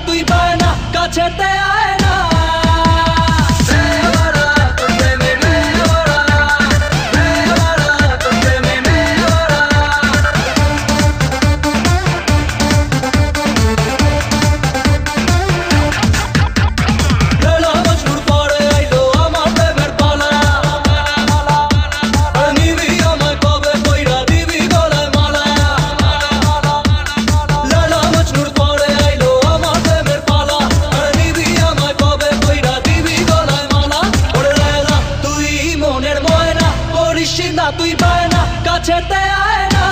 তুই পায় না কাছেতে আয় না তুই পায় না কাছেতে আয় না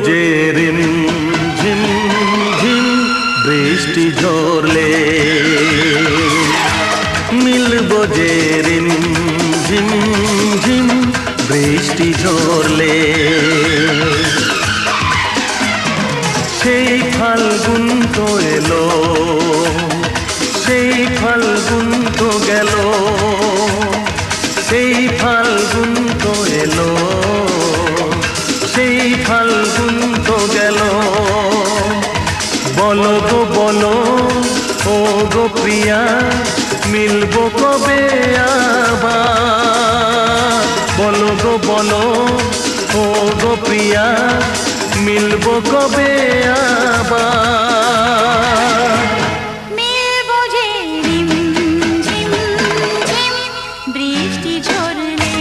যে রিম ঝিম ঝিম বৃষ্টি ঝরলে মিলবো যে রিম ঝিম ঝিম বৃষ্টি ঝরলে সেই ফাল্গুন তো এলো সেই ফাল্গুন তো গেল সেই ফাল্গুন তো এলো সেই ফাল্গুন তো গেল বলো গো বলো ও গো প্রিয়া মিলবো কবে আবার বলো গো বলো ও গো প্রিয়া মিলবো কবে আবার মিলবো যে রিম ঝিম ঝিম বৃষ্টি ঝরলে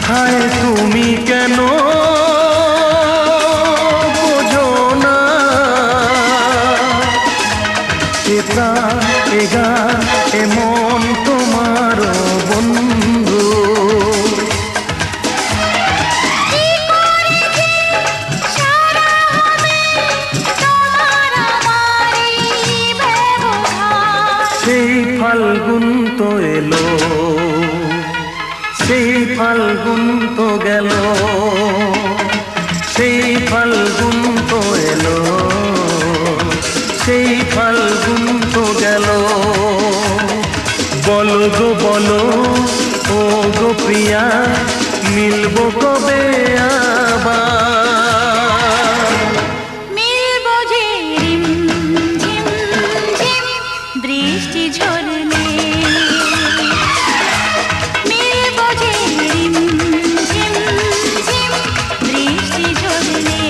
হায় তুমি কেন বোঝো না এ প্রাণ এ গান এ মন তোমার বন্ধু সেই ফাল্গুন তো এলো সেই ফাল্গুন তো গেল সেই ফাল্গুন তো এলো সেই ফাল্গুন তো গেল বলো গো বলো ও গো প্রিয়া মিলবো কবে আবার মিলবো যে রিম ঝিম ঝিম বৃষ্টি ঝরলে মিলবো যে রিম ঝিম ঝিম বৃষ্টি ঝরলে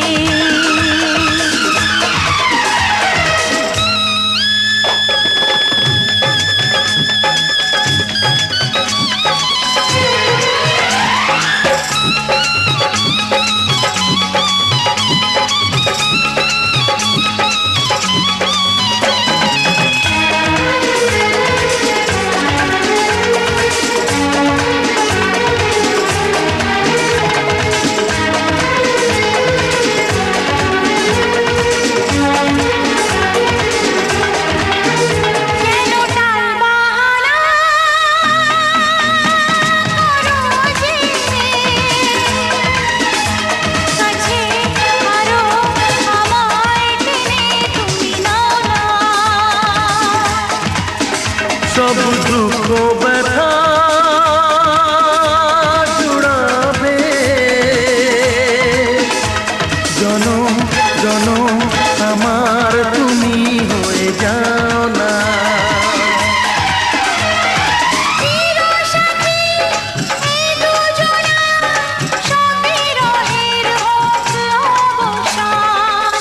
সব দুঃখ ব্যথা জুড়াবে জনম জনম আমার তুমি হয়ে যাও না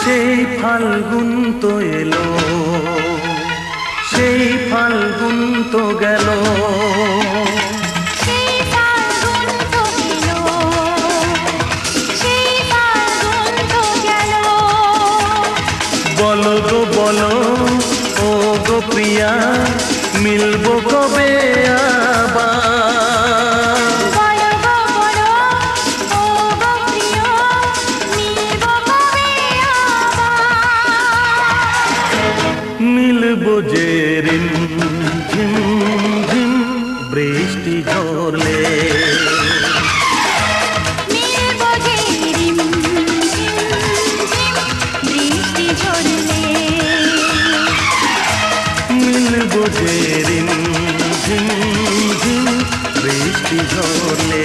সেই ফাল্গুন তো এলো সেই ফাল্গুন তো গেল বলো গো বলো ও গো প্রিয়া মিলবো কবে আবার মিলবো যে রিম ঝিম ঝিম বৃষ্টি ঝরলে মিলবো যে রিম ঝিম ঝিম বৃষ্টি ঝরলে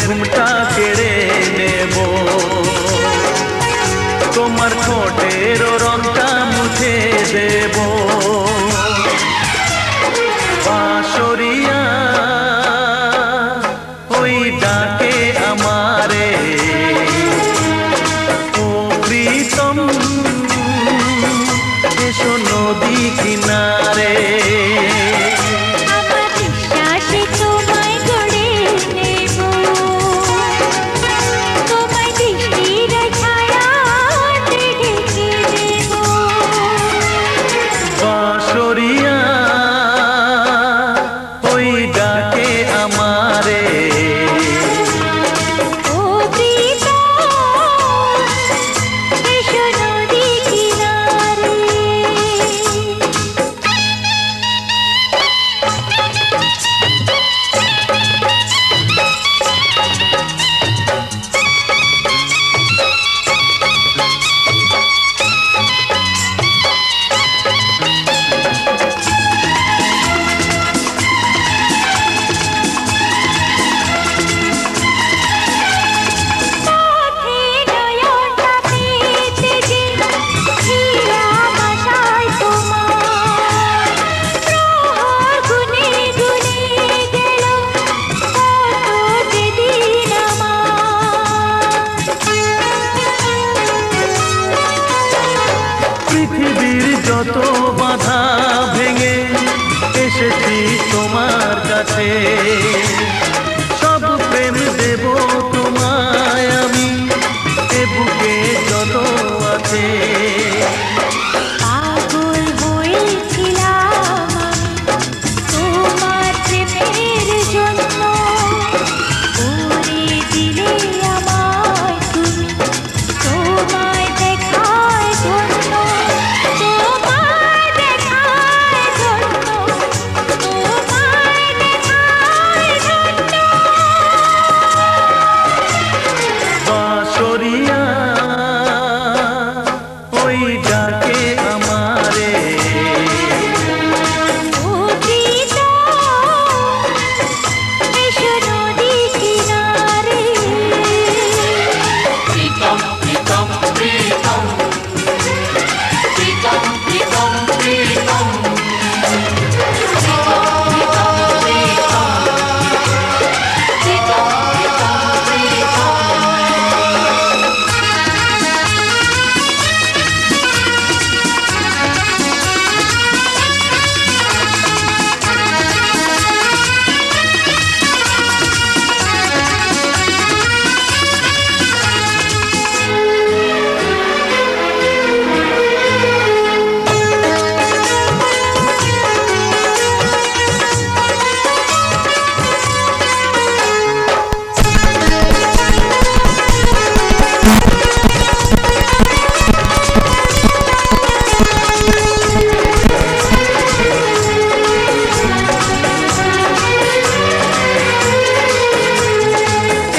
ঘুমটা কেড়ে নেব, তোমার ঠোঁটের রংটা মুছে দেব। বাঁশরিয়া ওই ডাকে আমারে, ও প্রীতম যত বাধা ভেঙে এসেছি তোমার কাছে, সব প্রেম দেব তোমায় আমি, এ বুকে যত আছে। পাগল হয়েছিলাম তোমার প্রেমের জন্য, করে দিলে আমায় তুমি, তোমায় দেখার জন্য, তোমায় দেখার জন্য, তোমায় দেখার জন্য। বাঁশরিয়া ওই ডাকে আমারে, ও প্রীতম এসো নদী কিনারে, প্রীতম প্রীতম প্রীতম প্রীতম প্রীতম প্রীতম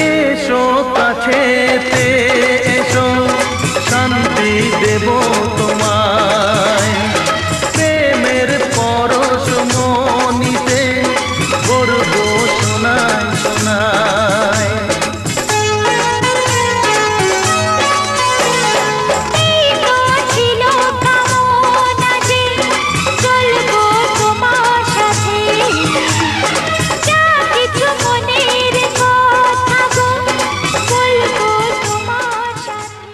এসো কাছেতে এসো, শান্তি দেব তোমায়, প্রেমের পরশ মনিতে করব শোনায় শোনায়। এই তো ছিল কামনা যে চলবো তোমার সাথে, যা কিছু মনের কথা গো বলবো তোমার সাথে।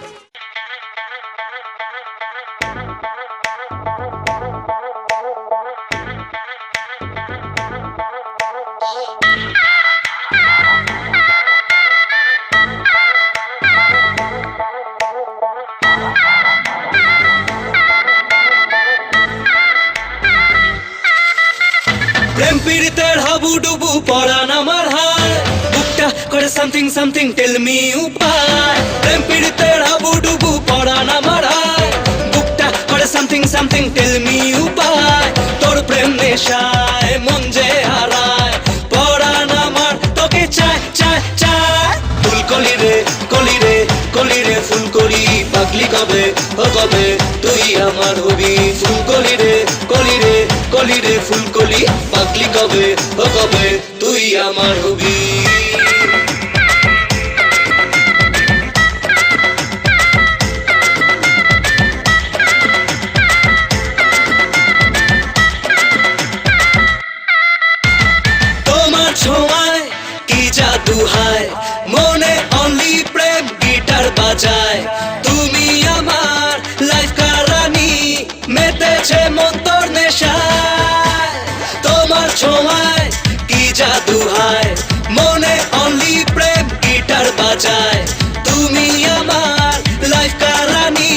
প্রেম পীড়িতের হাবুডুবু পরান আমার হায়, বুকটা করে সামথিং সামথিং টেল মি উপায়। প্রেম পীড়িতের হাবুডুবু পরান আমার হায়, বুকটা করে সামথিং সামথিং টেল মি উপায়। তোর প্রেম নেশায় মন যে হারায়, পরান আমার তোকে চায় চায় চায়। ফুলকলি রে কলি রে কলি রে ফুলকলি, পাগলি কবে ও কবে তুই আমার হবি। ফুলকলি রে কলি রে কলি রে ফুলকলি, পাগলি কবে ও কবে তুই আমার হবি। তোমার ছোঁয়ায় কি জাদু হায়, মনে অনলি প্রেম গিটার বাজায়। তুমি আমার লাইফ কারানি, মেতেছে মন তোর নেশায়। তোমার ছোঁয়ায় কি জাদু হায়, মনে অনলি প্রেম গিটার বাজায়। তুমি আমার লাইফ কারানি,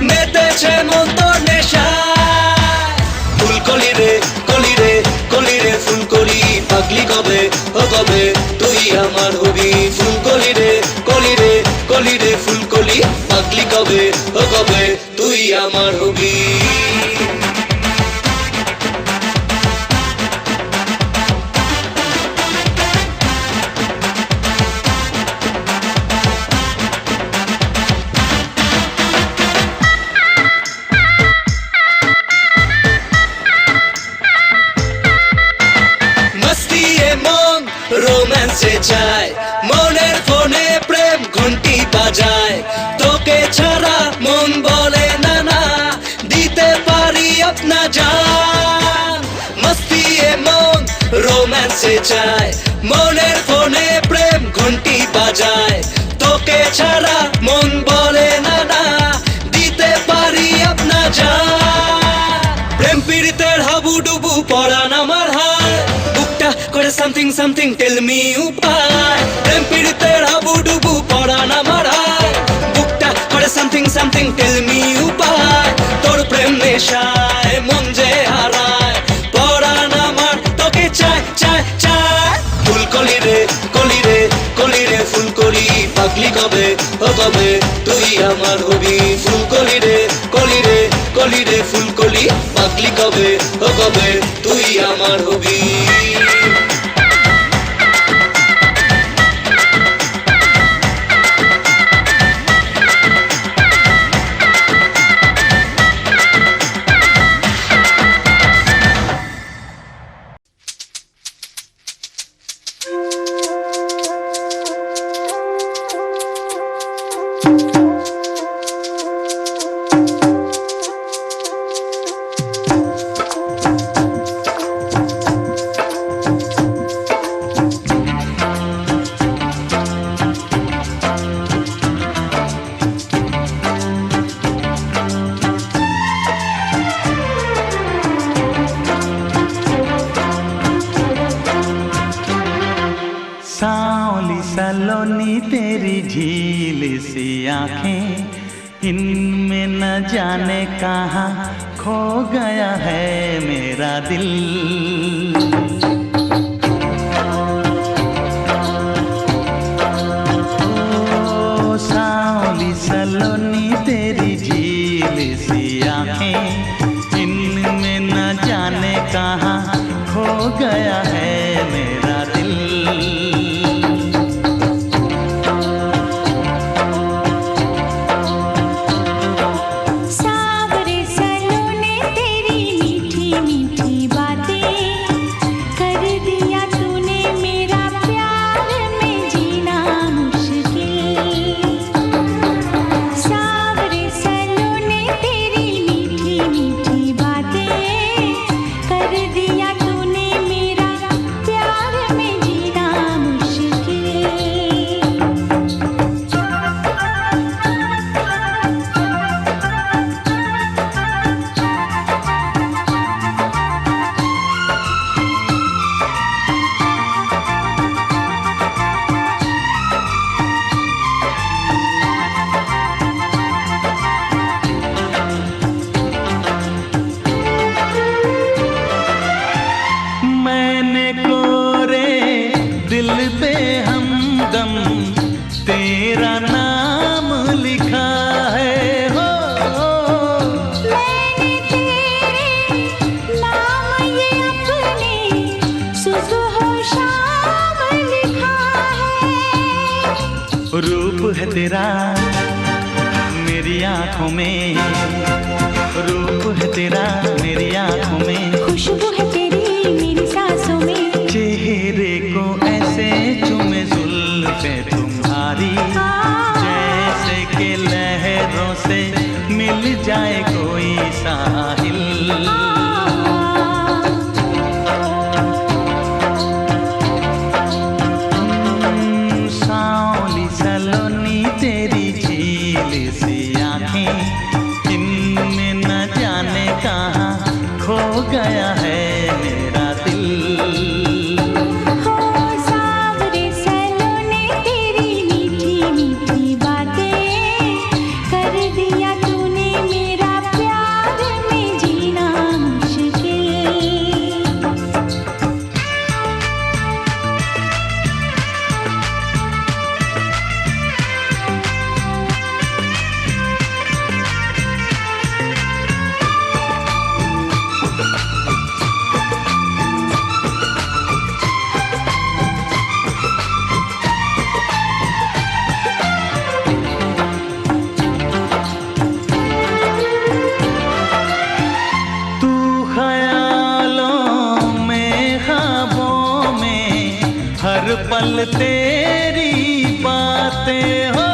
মেতেছে মন তোর নেশায়। ফুলকলি রে কলি রে কলি রে ফুলকলি, পাগলি কবে ও কবে তুই আমার হবি। ফুলকলি রে কলি রে কলি রে ফুলকলি, পাগলি কবে ও কবে তুই আমার হবি। মস্তি এ মন রোম্যান্সে চায়, মনের ফোনে প্রেম ঘন্টি বাজায়। তোকে ছাড়া মন বলে না না, দিতে পারি আপনা জান। মস্তি এ মন রোম্যান্সে চায়, মনের ফোনে প্রেম ঘন্টি বাজায়। তোকে ছাড়া মন বলে না না, দিতে পারি আপনা জান। something something tell me উপায় প্রেম পীড়িতের হাবুডুবু পড়া না মারায় বুকটা করে something something tell me উপায় তোর প্রেম নেশায় মন যে হারায় পড়া না মার তোকে চাই চাই চাই ফুলকলি রে কলি রে কলি রে ফুলকলি পাগলি কবে ও কবে তুই আমার হবি ফুলকলি রে কলি রে কলি রে ফুলকলি পাগলি কবে ও কবে তুই আমার হবি सांवली सलोनी तेरी झील सी आंखें इनमें न जाने कहाँ खो गया है मेरा दिल ओ सांवली सलोनी तेरी झील सी आंखें इनमें न जाने कहाँ खो गया है मेरा दिल तेरा नाम लिखा है हो मैंने तेरे नाम ये अपने सुबह शाम लिखा है रूप है तेरा मेरी आँखों में रूप है तेरा मेरी आँखों में खुशबू है तेरी मेरी सांसों में चेहरे को ऐसे चूमे जुल्फे तुम्हारी जैसे कि लहरों से मिल जाए कोई साहिल सांवली सलोनी तेरी झील सी आंखें इनमें न जाने कहाँ खो गया है मेरा दिल पल तेरी बातें हो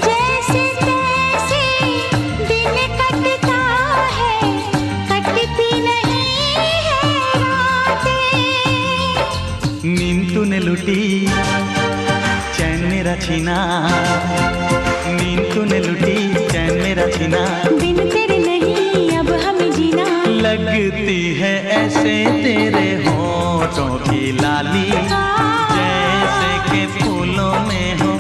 जैसे तैसे दिन कटता है कटती नहीं है रातें नींद तूने लुटी चैन मेरा छीना नींद तूने लुटी चैन मेरा छीना बिन तेरे नहीं अब हमें जीना लगती है ऐसे तेरे होंठ होठों की लाली जैसे के फूलों में हो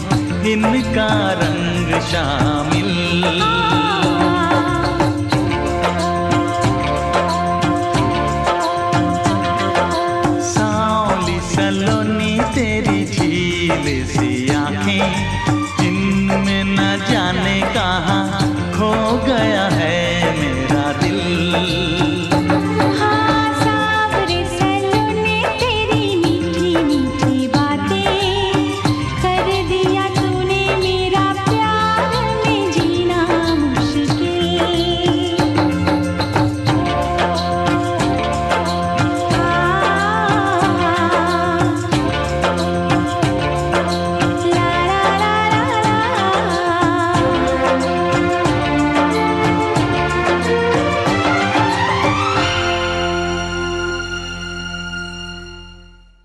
इनका रंग शामिल। सांवली सलोनी तेरी झील सी आंखें, इनमें न जाने कहाँ खो गया